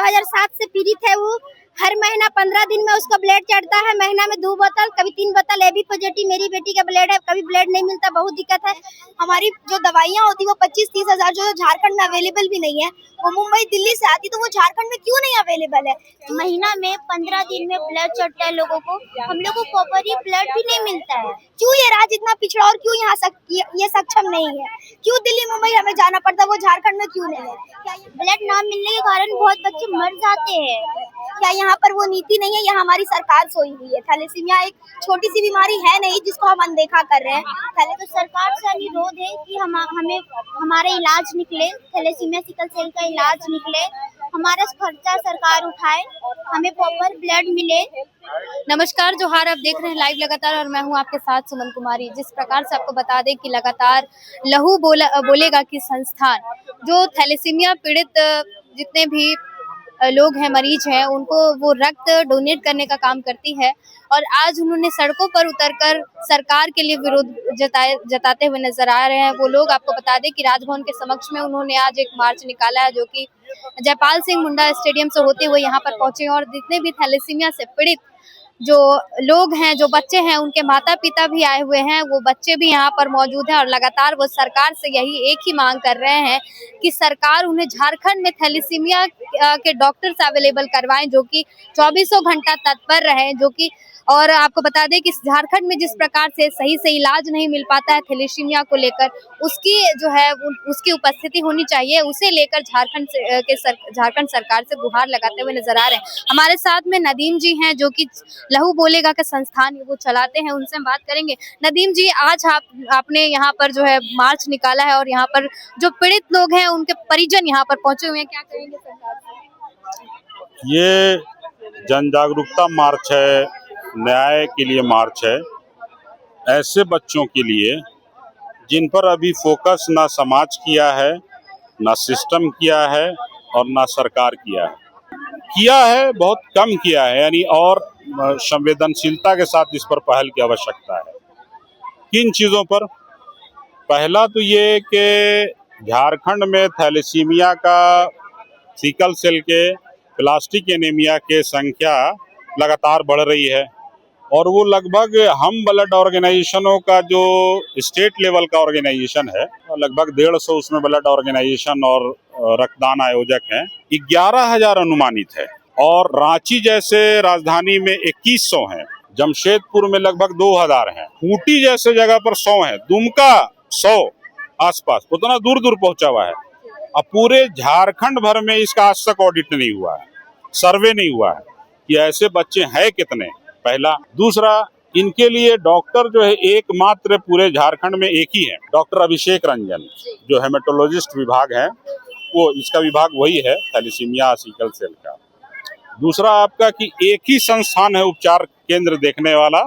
2007 से पीड़ित है वो। हर महीना 15 दिन में उसका ब्लड चढ़ता है, महीना में 2 बोतल, कभी 3 बोतल। एबी पॉजिटिव मेरी बेटी का ब्लड है, कभी ब्लड नहीं मिलता, बहुत दिक्कत है। हमारी जो दवाइयाँ होती वो 25-30 हजार जो झारखंड में अवेलेबल भी नहीं है, वो मुंबई दिल्ली से आती, तो वो झारखंड में क्यों नहीं अवेलेबल है? महीना में 15 दिन में ब्लड चढ़ता है लोगों को, हम लोग को प्रॉपर ब्लड भी नहीं मिलता है। क्यों ये राज्य इतना पिछड़ा और क्यों यहाँ ये सक्षम नहीं है? क्यों दिल्ली मुंबई हमें जाना पड़ता है, वो झारखंड में क्यों नहीं है? ब्लड ना मिलने के कारण बहुत बच्चे मर जाते हैं। क्या यहाँ पर वो नीति नहीं है? या हमारी सरकार सोई हुई है? थैलेसीमिया एक छोटी सी बीमारी है नहीं जिसको हम अनदेखा कर रहे हैं। तो सरकार से अनुरोध है कि हमें हमारे इलाज निकले, थैलेसीमिया सिकल सेल का इलाज निकले, हमारा खर्चा सरकार उठाए, हमें प्रॉपर ब्लड मिले। नमस्कार, जोहार। आप देख रहे हैं लाइव लगातार और मैं हूं आपके साथ सुमन कुमारी। जिस प्रकार से आपको बता दें कि लगातार लहू बोलेगा कि संस्थान जो थैलेसीमिया पीड़ित जितने भी लोग हैं, मरीज हैं, उनको वो रक्त डोनेट करने का काम करती है और आज उन्होंने सड़कों पर उतरकर सरकार के लिए विरोध जताते हुए नजर आ रहे हैं। वो लोग, आपको बता दें कि राजभवन के समक्ष में उन्होंने आज एक मार्च निकाला है जो कि जयपाल सिंह मुंडा स्टेडियम से होते हुए यहाँ पर पहुंचे और जितने भी थैलेसीमिया से पीड़ित जो लोग हैं, जो बच्चे हैं, उनके माता पिता भी आए हुए हैं, वो बच्चे भी यहाँ पर मौजूद हैं और लगातार वो सरकार से यही एक ही मांग कर रहे हैं कि सरकार उन्हें झारखंड में थैलेसीमिया के डॉक्टर्स अवेलेबल करवाएं जो कि 24 घंटा तत्पर रहें, जो कि और आपको बता दें कि झारखंड में जिस प्रकार से सही से इलाज नहीं मिल पाता है थैलेसीमिया को लेकर, उसकी जो है उसकी उपस्थिति होनी चाहिए, उसे लेकर झारखंड सरकार से गुहार लगाते हुए नजर आ रहे हैं। हमारे साथ में नदीम जी हैं जो कि लहू बोलेगा का संस्थान वो चलाते हैं, उनसे हम बात करेंगे। नदीम जी, आज आपने यहाँ पर जो है मार्च निकाला है और यहाँ पर जो पीड़ित लोग हैं उनके परिजन यहाँ पर पहुंचे हुए हैं, क्या कहेंगे सरकार से? ये जन जागरूकता मार्च है, न्याय के लिए मार्च है, ऐसे बच्चों के लिए जिन पर अभी फोकस ना समाज किया है, ना सिस्टम किया है और ना सरकार किया है, बहुत कम किया है, यानी और संवेदनशीलता के साथ इस पर पहल की आवश्यकता है। किन चीज़ों पर? पहला तो ये कि झारखंड में थैलेसीमिया का, सिकल सेल के, प्लास्टिक एनीमिया के संख्या लगातार बढ़ रही है और वो लगभग हम ब्लड ऑर्गेनाइजेशनों का जो स्टेट लेवल का ऑर्गेनाइजेशन है, लगभग 150 उसमें ब्लड ऑर्गेनाइजेशन और रक्तदान आयोजक हैं, 11,000 अनुमानित है और रांची जैसे राजधानी में 2100 हैं, जमशेदपुर में लगभग 2000 हैं, खूंटी जैसे जगह पर 100 हैं, दुमका 100 आसपास, उतना दूर दूर पहुंचा हुआ है। अब पूरे झारखंड भर में इसका आज तक ऑडिट नहीं हुआ है, सर्वे नहीं हुआ है कि ऐसे बच्चे हैं कितने, पहला। दूसरा, इनके लिए डॉक्टर जो है एकमात्र पूरे झारखंड में एक ही है, डॉक्टर अभिषेक रंजन, जो हेमेटोलॉजिस्ट विभाग है, वो इसका विभाग वही है थैलेसीमिया सिकल सेल का। दूसरा आपका कि एक ही संस्थान है उपचार केंद्र देखने वाला,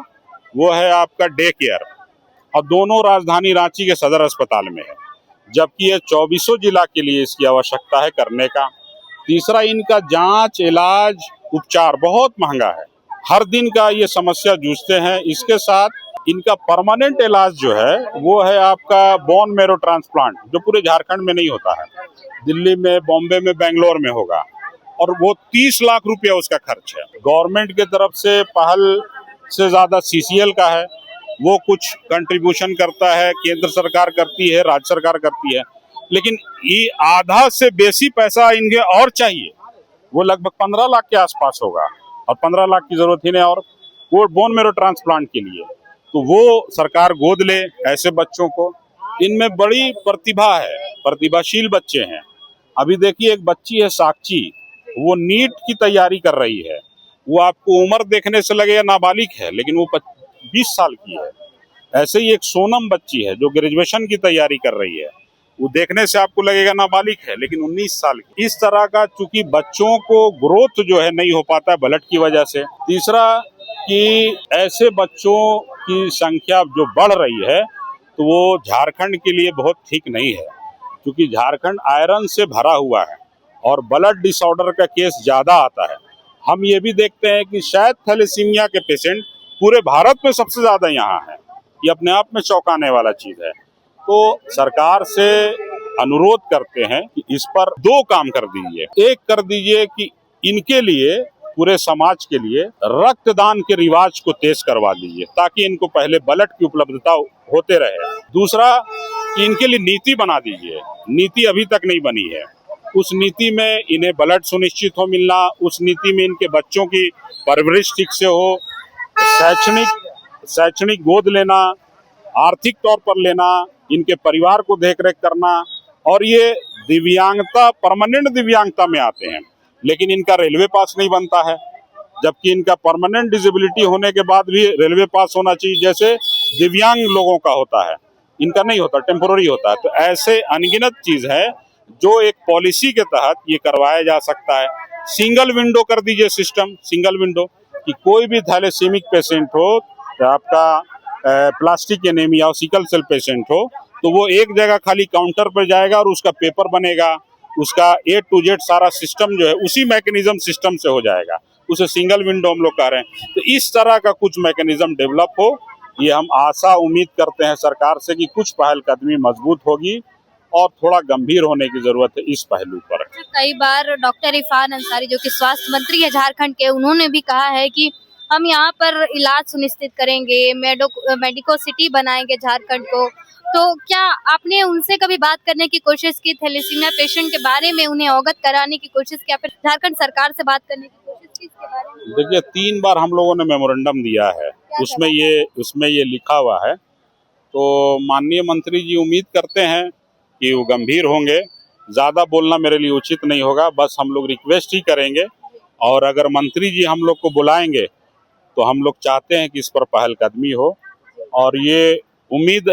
वो है आपका डे केयर, और दोनों राजधानी रांची के सदर अस्पताल में है, जबकि ये 24 जिला के लिए इसकी आवश्यकता है करने का। तीसरा, इनका जांच, इलाज, उपचार बहुत महंगा है, हर दिन का ये समस्या जूझते हैं। इसके साथ इनका परमानेंट इलाज जो है वो है आपका बोन मैरो ट्रांसप्लांट, जो पूरे झारखंड में नहीं होता है, दिल्ली में, बॉम्बे में, बेंगलोर में होगा और वो 30 लाख रुपया उसका खर्च है। गवर्नमेंट की तरफ से पहल से ज्यादा CCL का है, वो कुछ कंट्रीब्यूशन करता है, केंद्र सरकार करती है, राज्य सरकार करती है, लेकिन ये आधा से बेसी पैसा इनके और चाहिए, वो लगभग 15 लाख के आसपास होगा और 15 लाख की जरूरत ही नहीं, और वो बोन मैरो ट्रांसप्लांट के लिए, तो वो सरकार गोद ले ऐसे बच्चों को। इनमें बड़ी प्रतिभा है, प्रतिभाशील बच्चे हैं। अभी देखिए एक बच्ची है साक्षी, वो नीट की तैयारी कर रही है, वो आपको उम्र देखने से लगेगा नाबालिग है, लेकिन वो 20 साल की है। ऐसे ही एक सोनम बच्ची है जो ग्रेजुएशन की तैयारी कर रही है, वो देखने से आपको लगेगा नाबालिग है, लेकिन 19 साल की। इस तरह का चूंकि बच्चों को ग्रोथ जो है नहीं हो पाता है ब्लड की वजह से। तीसरा कि ऐसे बच्चों की संख्या जो बढ़ रही है, तो वो झारखंड के लिए बहुत ठीक नहीं है, क्योंकि झारखंड आयरन से भरा हुआ है और ब्लड डिसऑर्डर का केस ज्यादा आता है। हम ये भी देखते हैं कि शायद थैलेसीमिया के पेशेंट पूरे भारत में सबसे ज्यादा यहाँ है, ये अपने आप में चौंकाने वाला चीज है। तो सरकार से अनुरोध करते हैं कि इस पर 2 काम कर दीजिए। एक कर दीजिए कि इनके लिए, पूरे समाज के लिए रक्तदान के रिवाज को तेज करवा दीजिए ताकि इनको पहले ब्लड की उपलब्धता होते रहे। दूसरा, इनके लिए नीति बना दीजिए। नीति अभी तक नहीं बनी है। उस नीति में इन्हें ब्लड सुनिश्चित हो मिलना, उस नीति में इनके बच्चों की परवरिश ठीक से हो, शैक्षणिक गोद लेना, आर्थिक तौर पर लेना, इनके परिवार को देखरेख करना, और ये दिव्यांगता, परमानेंट दिव्यांगता में आते हैं लेकिन इनका रेलवे पास नहीं बनता है, जबकि इनका परमानेंट डिसेबिलिटी होने के बाद भी रेलवे पास होना चाहिए जैसे दिव्यांग लोगों का होता है, इनका नहीं होता, टेम्पोररी होता है। तो ऐसे अनगिनत चीज है जो एक पॉलिसी के तहत ये करवाया जा सकता है। सिंगल विंडो कर दीजिए सिस्टम, सिंगल विंडो, कि कोई भी थैलेसीमिक पेशेंट हो, आपका प्लास्टिक एनीमिया हो, सिकल सेल पेशेंट हो, तो वो एक जगह खाली काउंटर पर जाएगा और उसका पेपर बनेगा, उसका A to Z सारा सिस्टम जो है उसी मैकेनिज्म सिस्टम से हो जाएगा। उसे सिंगल विंडो हम लोग कह रहे हैं। तो इस तरह का कुछ मैकेनिज्म डेवलप हो, ये हम आशा उम्मीद करते हैं सरकार से कि कुछ पहलकदमी मजबूत होगी और थोड़ा गंभीर होने की जरूरत है इस पहलू पर। कई बार डॉक्टर इरफान अंसारी जो कि स्वास्थ्य मंत्री है झारखंड के, उन्होंने भी कहा है कि हम यहाँ पर इलाज सुनिश्चित करेंगे, मेडिको सिटी बनाएंगे झारखंड को। तो क्या आपने उनसे कभी बात करने की कोशिश की, थैलेसीमिया पेशेंट के बारे में उन्हें अवगत कराने की कोशिश की, या फिर झारखंड सरकार से बात करने की कोशिश की इसके बारे में? देखिए, 3 बार हम लोगों ने मेमोरेंडम दिया है, उसमें ये लिखा हुआ है। तो माननीय मंत्री जी उम्मीद करते हैं कि वो गंभीर होंगे। ज़्यादा बोलना मेरे लिए उचित नहीं होगा, बस हम लोग रिक्वेस्ट ही करेंगे, और अगर मंत्री जी हम लोग को बुलाएंगे तो हम लोग चाहते हैं कि इस पर पहलकदमी हो, और ये उम्मीद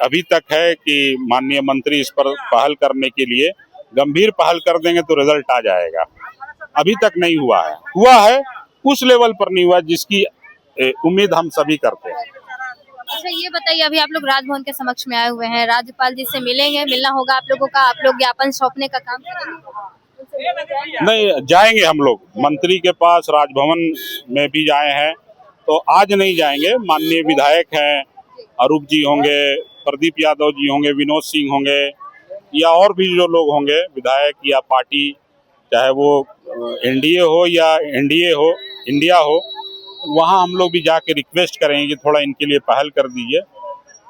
अभी तक है कि माननीय मंत्री इस पर पहल करने के लिए गंभीर पहल कर देंगे तो रिजल्ट आ जाएगा। अभी तक नहीं हुआ है उस लेवल पर नहीं हुआ जिसकी उम्मीद हम सभी करते हैं। अच्छा, ये बताइए, अभी आप लोग राजभवन के समक्ष में आए हुए हैं, राज्यपाल जी से मिलना होगा आप लोगों का, आप लोग ज्ञापन सौंपने का काम करेंगे? नहीं, जाएंगे हम लोग मंत्री के पास, राजभवन में भी आए हैं, तो आज नहीं जाएंगे। माननीय विधायक हैं, अरूप जी होंगे, प्रदीप यादव जी होंगे, विनोद सिंह होंगे, या और भी जो लोग होंगे विधायक या पार्टी, चाहे वो एनडीए हो या इंडिया हो, वहाँ हम लोग भी जाके रिक्वेस्ट करेंगे कि थोड़ा इनके लिए पहल कर दीजिए।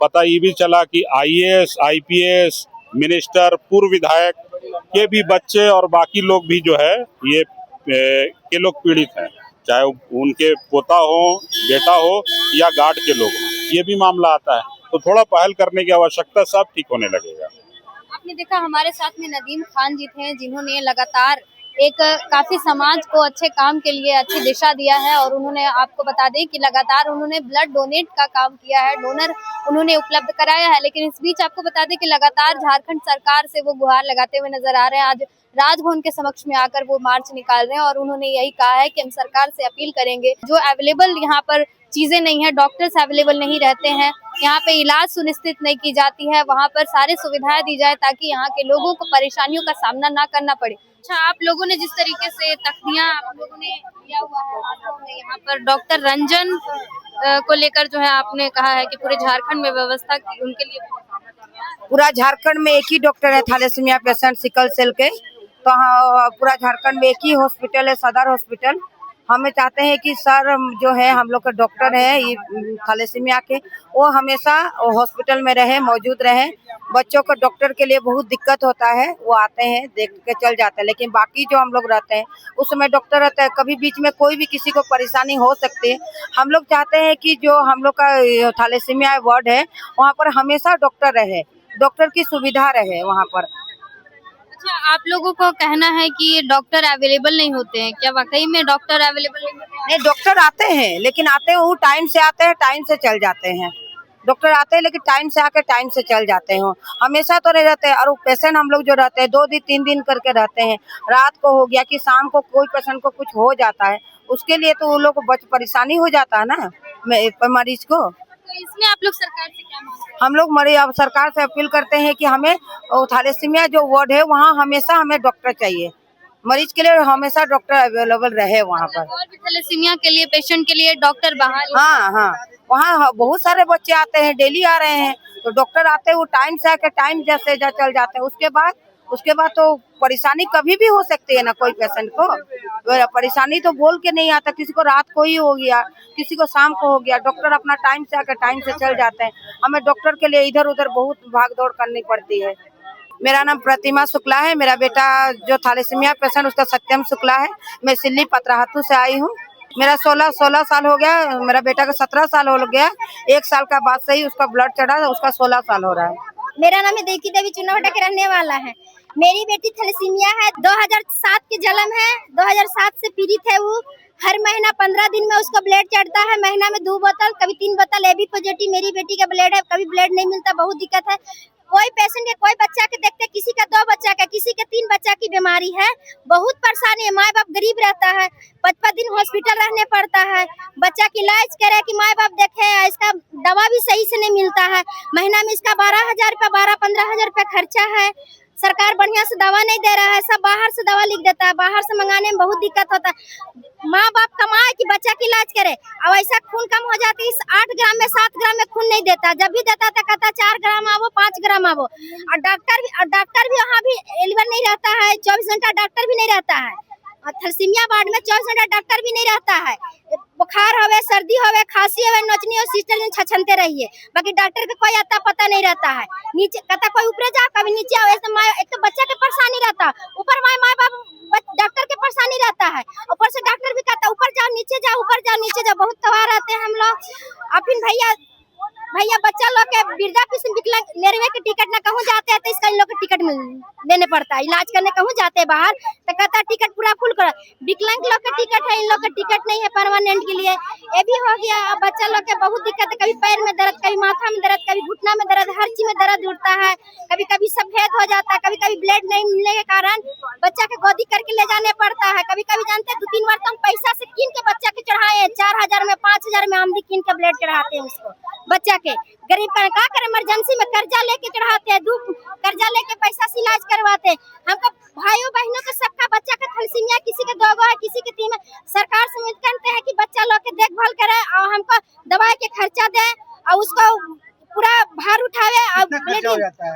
पता ये भी चला कि IAS, IPS, मिनिस्टर, पूर्व विधायक के भी बच्चे और बाकी लोग भी जो है ये के लोग पीड़ित हैं, चाहे उनके पोता हो, बेटा हो या गार्ड के लोग हों, ये भी मामला आता है। तो थोड़ा पहल करने की आवश्यकता, सब ठीक होने लगेगा। आपने देखा हमारे साथ में नदीम खान जी थे, जिन्होंने लगातार एक काफी समाज को अच्छे काम के लिए अच्छी दिशा दिया है, और उन्होंने, आपको बता दें कि लगातार उन्होंने ब्लड डोनेट का काम किया है, डोनर उन्होंने उपलब्ध कराया है। लेकिन इस बीच आपको बता दें कि लगातार झारखंड सरकार से वो गुहार लगाते हुए नजर आ रहे हैं। आज राजभवन के समक्ष में आकर वो मार्च निकाल रहे हैं, और उन्होंने यही कहा है कि हम सरकार से अपील करेंगे, जो अवेलेबल यहाँ पर चीजें नहीं है, डॉक्टर्स अवेलेबल नहीं रहते हैं, यहाँ पे इलाज सुनिश्चित नहीं की जाती है, वहाँ पर सारी सुविधाएं दी जाए ताकि यहाँ के लोगों को परेशानियों का सामना ना करना पड़े। अच्छा, आप लोगों ने जिस तरीके से तख्तियां आप लोगों ने लिया हुआ है हाथों में, यहाँ पर डॉक्टर रंजन को लेकर जो है आपने कहा है कि पूरे झारखंड में व्यवस्था उनके लिए, पूरा झारखंड में एक ही डॉक्टर है थैलेसीमिया पेशेंट सिकल सेल के, तो हाँ, पूरा झारखंड में एक ही हॉस्पिटल है, सदर हॉस्पिटल। हमें चाहते हैं कि सर जो है हम लोग के डॉक्टर है ये थैलेसीमिया के, वो हमेशा हॉस्पिटल में रहे, मौजूद रहे। बच्चों को डॉक्टर के लिए बहुत दिक्कत होता है, वो आते हैं देख के चल जाते हैं, लेकिन बाकी जो हम लोग रहते हैं उस समय डॉक्टर रहता है, कभी बीच में कोई भी किसी को परेशानी हो सकती है। हम लोग चाहते हैं कि जो हम लोग का थैलेसीमिया वार्ड है वहाँ पर हमेशा डॉक्टर रहे, डॉक्टर की सुविधा रहे वहाँ पर। अच्छा, आप लोगों को कहना है कि डॉक्टर अवेलेबल नहीं होते हैं, क्या वाकई में डॉक्टर अवेलेबल नहीं होते हैं? नहीं, डॉक्टर आते हैं, लेकिन आते हैं वो टाइम से आते हैं, टाइम से चल जाते हैं। डॉक्टर आते हैं लेकिन टाइम से आकर टाइम से चल जाते हैं, हमेशा तो नहीं रहते हैं। और वो पेशेंट हम लोग जो रहते हैं 2 दिन 3 दिन करके रहते हैं, रात को हो गया कि शाम को कोई पेशेंट को कुछ हो जाता है, उसके लिए तो वो लोग को परेशानी हो जाता है ना मरीज को। तो इसमें आप लोग सरकार से क्या मांग रहे हैं? हम लोग अब सरकार से अपील करते हैं कि हमें थैलेसीमिया जो वार्ड है वहाँ हमेशा हमें डॉक्टर चाहिए, मरीज के लिए हमेशा डॉक्टर अवेलेबल रहे वहाँ पर। और भी थैलेसीमिया के लिए, पेशेंट के लिए डॉक्टर बहाल? हाँ, वहाँ बहुत सारे बच्चे आते हैं, डेली आ रहे हैं, तो डॉक्टर आते हैं, वो टाइम से आकर टाइम जैसे चल जाते हैं, उसके बाद उसके बाद तो परेशानी कभी भी हो सकती है ना, कोई पेशेंट को परेशानी तो बोल के नहीं आता। किसी को रात को ही हो गया, किसी को शाम को हो गया, डॉक्टर अपना टाइम से आकर टाइम से चल जाते हैं। हमें डॉक्टर के लिए इधर उधर बहुत भाग दौड़ करनी पड़ती है। मेरा नाम प्रतिमा शुक्ला है। मेरा बेटा जो थैलेसीमिया पेशेंट उसका सत्यम शुक्ला है। मैं सिल्ली पतराहतू से आई हूँ। मेरा 16 साल हो गया। मेरा बेटा का 17 साल हो गया। 1 साल का बाद से ही उसका ब्लड चढ़ा, उसका 16 साल हो रहा है। मेरा नाम है देवी देवी चुनावटा के रहने वाला है। मेरी बेटी थैलेसीमिया है, 2007 के जन्म है, 2007 से पीड़ित है। वो हर महीना 15 दिन में उसका ब्लड चढ़ता है। महीना में 2 बोतल, कभी 3 बोतल एबी पॉजिटिव मेरी बेटी का ब्लड है। कभी ब्लड नहीं मिलता, बहुत दिक्कत है। कोई पेशेंट है, कोई बच्चा के देखते, किसी का 2 बच्चा का, किसी के 3 बच्चा की बीमारी है। बहुत परेशानी है। माँ बाप गरीब रहता है, 5-5 दिन हॉस्पिटल रहने पड़ता है। बच्चा की इलाज करे कि माँ बाप देखे, इसका दवा भी सही से नहीं मिलता है। महीना में इसका 12,000 रुपया, 12-15 हजार रुपया खर्चा है। सरकार बढ़िया से दवा नहीं दे रहा है, सब बाहर से दवा लिख देता है। बाहर से मंगाने में बहुत दिक्कत होता है। माँ बाप कमाए कि बच्चा की इलाज करे। अब ऐसा खून कम हो जाती है, 8 ग्राम में 7 ग्राम में खून नहीं देता। जब भी देता था कहता 4 ग्राम आवो, 5 ग्राम आवो। और डॉक्टर भी वहाँ भी एलिवर नहीं रहता है, 24 घंटा डॉक्टर भी नहीं रहता है। और थैलेसीमिया वार्ड में 24 घंटा डॉक्टर भी नहीं रहता है। बुखार होवे, सर्दी होवे, खांसी होवे, नोचनी हो, सिस्टर में छछनते रहिए, बाकी डॉक्टर का कोई आता पता नहीं रहता है। नीचे कहता कोई ऊपर जा, कभी नीचे आओ। ऐसे एक तो बच्चा के परेशानी रहता, ऊपर माँ बाप डॉक्टर के परेशानी रहता है। ऊपर से डॉक्टर भी कहता ऊपर जाओ नीचे जाओ, ऊपर जाओ नीचे जाओ। बहुत तबाह रहते हैं हम लोग। और फिर भैया बच्चा लोग के वृद्धा पेंशन विकलांग रेलवे के टिकट ना कहूँ जाते हैं तो इसका इन लोग का टिकट लेने पड़ता है। इलाज करने कहूँ जाते हैं बाहर तो कहता है टिकट पूरा फुल करो। विकलांग लोग का टिकट है, इन लोग का टिकट नहीं है परमानेंट के लिए। ये भी हो गया। अब बच्चा लोग के बहुत दिक्कत है, कभी पैर में दर्द, कभी माथा में दर्द, कभी घुटना में दर्द, हर चीज में दर्द उठता है। कभी कभी सफेद हो जाता है, कभी कभी ब्लड नहीं मिलने के कारण बच्चा के गोदी करके ले जाने पड़ता है। कभी कभी जानते हैं 2-3 बार तो हम पैसा से कीन के बच्चा के चढ़ाए, 4,000 में 5,000 में हम भी कीन के ब्लड चढ़ाते हैं उसको बच्चा के। गरीब का क्या करे, इमरजेंसी में कर्जा लेके चढ़ाते हैं, कर्जा लेके पैसा से इलाज करवाते हैं। हमको भाइयों बहनों के सबका बच्चा के थैलेसीमिया, किसी के 2 है, किसी के 3 है। सरकार से उम्मीद करते हैं कि बच्चा लोग के देखभाल करे और हमको दवाई के खर्चा दे और उसको पूरा भार उठावे।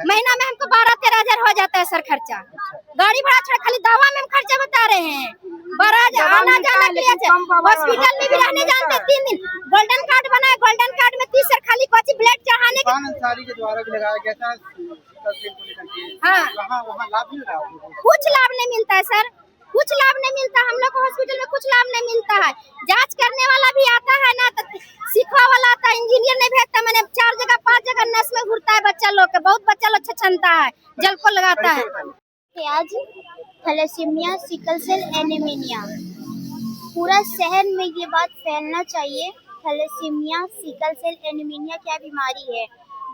महीना में हमको 12-13 हजार हो जाता है सर खर्चा। गाड़ी भाड़ा छोड़ खाली दवा में हम खर्चा बता रहे हैं। 12,000 आना जाना के लिए, हॉस्पिटल में भी रहने जानते 3 दिन। गोल्डन कार्ड बनाए, गोल्डन कार्ड में 30 सर खाली कोची ब्लड चढ़ाने के के द्वारा लगाया गया था। हाँ, वहाँ लाभ मिल रहा है? कुछ लाभ नहीं मिलता है सर, कुछ लाभ नहीं मिलता। हम लोग को हॉस्पिटल में कुछ लाभ नहीं मिलता है। जांच करने वाला भी आता है ना, तो सीखवा वाला आता है, इंजीनियर नहीं भेजता। मैंने 4 जगह 5 जगह नस में घुरता है बच्चा लोग के। बहुत बच्चा लोग छछनता है, जल को लगाता है। आज थैलेसीमिया, सिकल सेल एनीमिया, पूरा शहर में ये बात फैलना चाहिए। थैलेसीमिया, सिकल सेल एनीमिया क्या बीमारी है,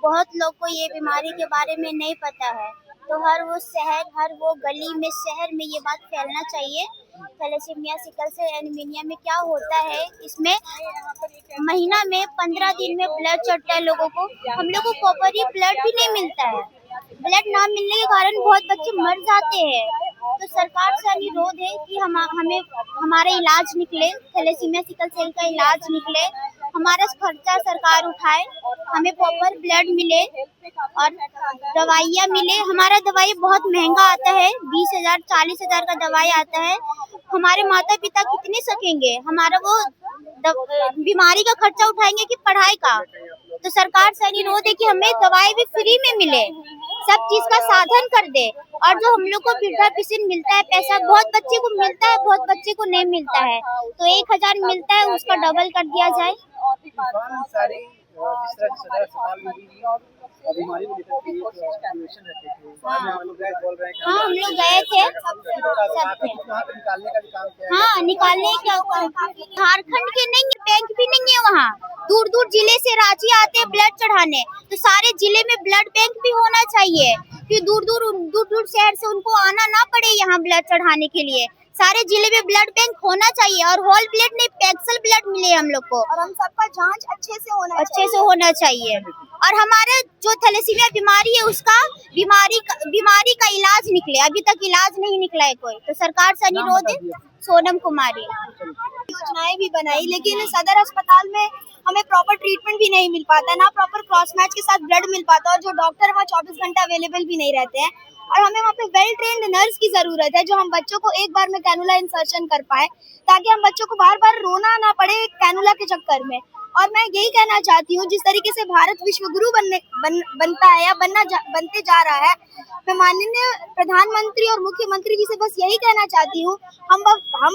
बहुत लोग को ये बीमारी के बारे में नहीं पता है। तो हर वो शहर, हर वो गली में, शहर में ये बात फैलना चाहिए। थैलेसीमिया, सिकल सेल एनीमिया में क्या होता है, इसमें महीना में 15 दिन में ब्लड चढ़ता है लोगों को। हम लोग को प्रॉपरली ब्लड भी नहीं मिलता है। ब्लड ना मिलने के कारण बहुत बच्चे मर जाते हैं। तो सरकार से अनुरोध है कि हमें हमारा इलाज निकले, थैलेसीमिया सिकल सेल का इलाज निकले, हमारा खर्चा सरकार उठाए, हमें प्रॉपर ब्लड मिले और दवाइयाँ मिले। हमारा दवाई बहुत महंगा आता है, 20,000 40,000 का दवाई आता है। हमारे माता पिता कितने सकेंगे, हमारा वो बीमारी का खर्चा उठाएंगे कि पढ़ाई का। तो सरकार से अनुरोध है कि हमें दवाई भी फ्री में मिले, सब चीज का साधन कर दे। और जो हम लोग को वृद्धा पेंशन मिलता है पैसा, बहुत बच्चे को मिलता है, बहुत बच्चे को नहीं मिलता है। तो 1,000 मिलता है, उसका डबल कर दिया जाए। हाँ, हम लोग गए थे हाँ निकालने का। झारखंड के नहीं, बैंक भी नहीं है वहाँ। दूर दूर जिले से रांची आते हैं ब्लड चढ़ाने, तो सारे जिले में ब्लड बैंक भी होना चाहिए कि दूर दूर शहर से उनको आना ना पड़े यहाँ ब्लड चढ़ाने के लिए। सारे जिले में ब्लड बैंक होना चाहिए और होल ब्लड नहीं, पैक्सल ब्लड मिले हम लोग को। और हम सबका जांच अच्छे से होना चाहिए। और हमारे जो थैलेसीमिया बीमारी है, उसका बीमारी का इलाज निकले। अभी तक इलाज नहीं निकला है कोई। तो सरकार से अनुरोध है, सोनम कुमारी। योजनाएं भी बनाई, लेकिन सदर अस्पताल में हमें प्रॉपर ट्रीटमेंट भी नहीं मिल पाता, ना प्रॉपर क्रॉस मैच के साथ ब्लड मिल पाता, और जो डॉक्टर वहाँ 24 घंटा अवेलेबल भी नहीं रहते हैं। और हमें वहाँ पे वेल ट्रेन्ड नर्स की जरूरत है, जो हम बच्चों को एक बार में कैनुला इंसर्शन कर पाए, ताकि हम बच्चों को बार बार रोना ना पड़े कैनुला के चक्कर में। और मैं यही कहना चाहती हूँ, जिस तरीके से भारत विश्व गुरु बनता है या बनते जा रहा है, मैं माननीय प्रधानमंत्री और मुख्यमंत्री जी से बस यही कहना चाहती हूँ, हम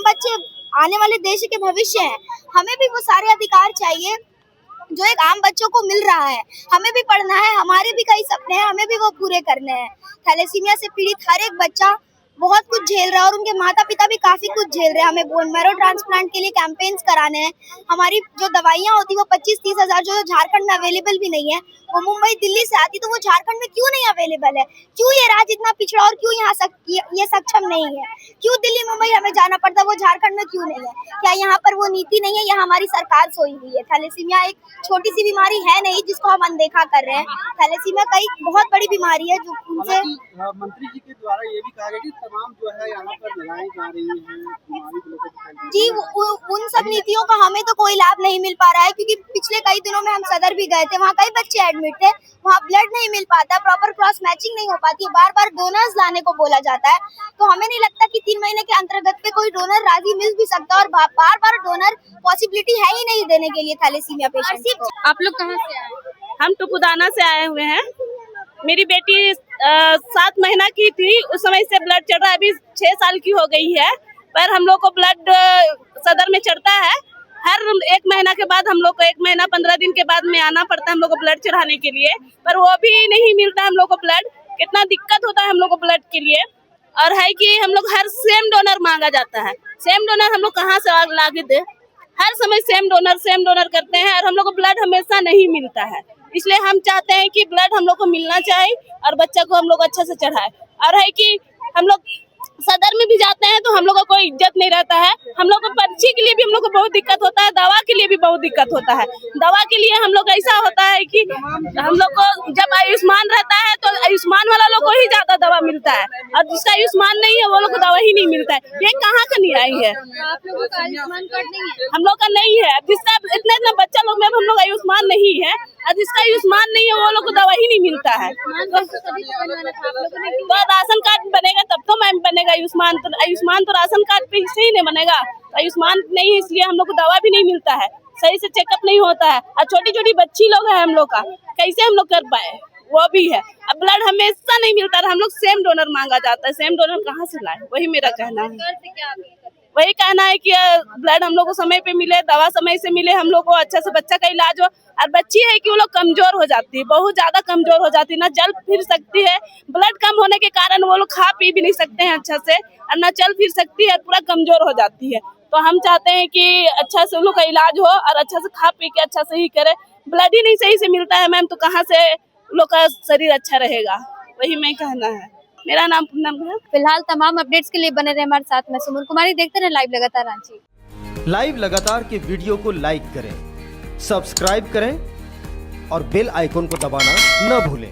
बच्चे आने वाले देश के भविष्य हैं, हमें भी वो सारे अधिकार चाहिए जो एक आम बच्चों को मिल रहा है। हमें भी पढ़ना है, हमारे भी कई सपने हैं, हमें भी वो पूरे करने हैं। थैलेसीमिया से पीड़ित हर एक बच्चा बहुत कुछ झेल रहा है, और उनके माता पिता भी काफी कुछ झेल रहे हैं। हमें बोन मैरो ट्रांसप्लांट के लिए कैंपेन्स कराने हैं। हमारी जो दवाइयाँ होती है वो 25-30 हजार जो झारखंड में अवेलेबल भी नहीं है, वो मुंबई दिल्ली से आती, तो वो झारखंड में क्यों नहीं अवेलेबल है? क्यों ये राज्य इतना पिछड़ा और क्यों यहाँ ये सक्षम नहीं है? क्यों दिल्ली मुंबई हमें जाना पड़ता, वो झारखंड में क्यों नहीं है? क्या यहाँ पर वो नीति नहीं है, या हमारी सरकार सोई हुई है? थैलेसीमिया एक छोटी सी बीमारी है नहीं जिसको हम अनदेखा कर रहे हैं। थैलेसीमिया कई बहुत बड़ी बीमारी है जो उनसे मंत्री जी के द्वारा ये भी कहा गया कि तमाम जो है यहाँ पर लगाई जा रही है जी, उन सब नीतियों का हमें तो कोई लाभ नहीं मिल पा रहा है, क्योंकि पिछले कई दिनों में हम सदर भी गए थे, वहाँ कई बच्चे एडमिट थे, वहाँ ब्लड नहीं मिल पाता, प्रॉपर क्रॉस मैचिंग नहीं हो पाती, बार बार डोनर्स लाने को बोला जाता है। तो हमें नहीं लगता कि 3 महीने के अंतर्गत पे कोई डोनर राजी मिल भी सकता, और बार बार डोनर पॉसिबिलिटी है ही नहीं देने के लिए थैलेसीमिया पेशेंट को। आप लोग कहाँ से आए? हम टुपुदाना से आए हुए हैं। मेरी बेटी 7 महीना की थी, उस समय से ब्लड चढ़ रहा है, अभी 6 साल की हो गई है, पर हम लोग को ब्लड सदर में चढ़ता है। हर 1 महीना के बाद हम लोग को 1 महीना 15 दिन के बाद में आना पड़ता है हम लोग को ब्लड चढ़ाने के लिए, पर वो भी नहीं मिलता हम लोग को ब्लड। कितना दिक्कत होता है हम लोग को ब्लड के लिए। और है कि हम लोग हर सेम डोनर मांगा जाता है, सेम डोनर हम लोग कहाँ से लाके दे? हर समय सेम डोनर करते हैं, और हम लोग को ब्लड हमेशा नहीं मिलता है। इसलिए हम चाहते हैं कि ब्लड हम लोग को मिलना चाहिए, और बच्चा को हम लोग अच्छा से चढ़ाए। और है कि हम लोग सदर में भी जाते हैं तो हम लोग को कोई इज्जत नहीं रहता है। हम लोग को पर्ची के लिए भी हम लोग को बहुत दिक्कत होता है, दवा के लिए भी बहुत दिक्कत होता है। दवा के लिए हम लोग ऐसा होता है कि हम लोग को जब आयुष्मान रहता है तो आयुष्मान वाला लोग को ही ज्यादा दवा मिलता है, और जिसका आयुष्मान नहीं है वो लोग को दवा ही नहीं मिलता है। ये कहाँ का न्याय है? आप लोगों का आयुष्मान कार्ड नहीं है? हम लोग का नहीं है। जिसका इतना बच्चा लोग में हम लोग आयुष्मान नहीं है, और जिसका आयुष्मान नहीं है वो लोग को दवा ही नहीं मिलता है। तो राशन कार्ड बनेगा तब तो मैम बनेगा आयुष्मान। तो आयुष्मान तो राशन कार्ड पे से ही नहीं बनेगा। आयुष्मान नहीं है, इसलिए हम लोग को दवा भी नहीं मिलता है, सही से चेकअप नहीं होता है। और छोटी छोटी बच्ची लोग है हम लोग का, कैसे हम लोग कर पाए? वो भी है। अब ब्लड हमेशा नहीं मिलता है, हम लोग सेम डोनर मांगा जाता है। सेम डोनर कहाँ से लाए? वही मेरा कहना है। वही कहना है कि ब्लड हम लोग को समय पे मिले, दवा समय से मिले, हम लोग को अच्छा से बच्चा का इलाज हो। और बच्ची है कि वो लोग कमजोर हो जाती है, बहुत ज्यादा कमजोर हो जाती है, ना चल फिर सकती है। ब्लड कम होने के कारण वो लोग खा पी भी नहीं सकते हैं अच्छा से, और ना चल फिर सकती है, पूरा कमजोर हो जाती है। तो हम चाहते हैं कि अच्छा से उन लोग का इलाज हो, और अच्छा से खा पी के अच्छा से ही करे। ब्लड ही नहीं सही से मिलता है मैम, तो कहाँ से लोग का शरीर अच्छा रहेगा? वही मैं कहना है। मेरा नाम पूनम है। फिलहाल तमाम अपडेट्स के लिए बने रहे हमारे साथ में सुमन कुमारी। देखते रहे लाइव लगातार रांची। लाइव लगातार के वीडियो को लाइक करें, सब्सक्राइब करें और बेल आइकन को दबाना न भूलें।